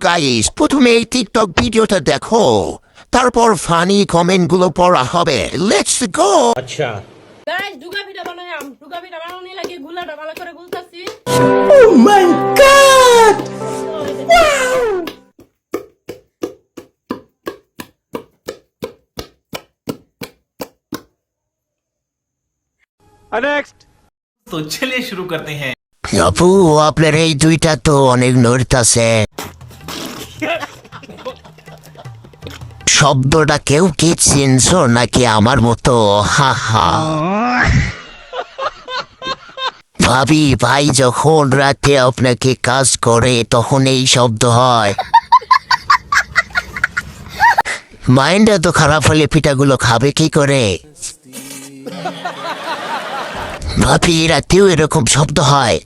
Guys, প্রথমে এই TikTok ভিডিওটা দেখো, তারপর ফানি কমেন্টগুলো পড়া হবে। Let's go. গাইস ডুগা পিঠা বানাইলাম। ডুগা পিঠা বানানো লাগে গুলাটা ভালো করে গুলতাছি। Oh my god! तो चलिए शुरू करते हैं। আপু, আপনার এই দুইটা তো অনেক নড়তাছে। শব্দটা কেউ কি চিনছো নাকি আমার মতো? হা হা। ভাবি ভাই যখন রাতে আপনাকে কাজ করে তখন এই শব্দ হয়। মাইন্ড এত খারাপ হলে পিঠাগুলো খাবে কি করে? ভাবি রাতেও এরকম শব্দ হয়?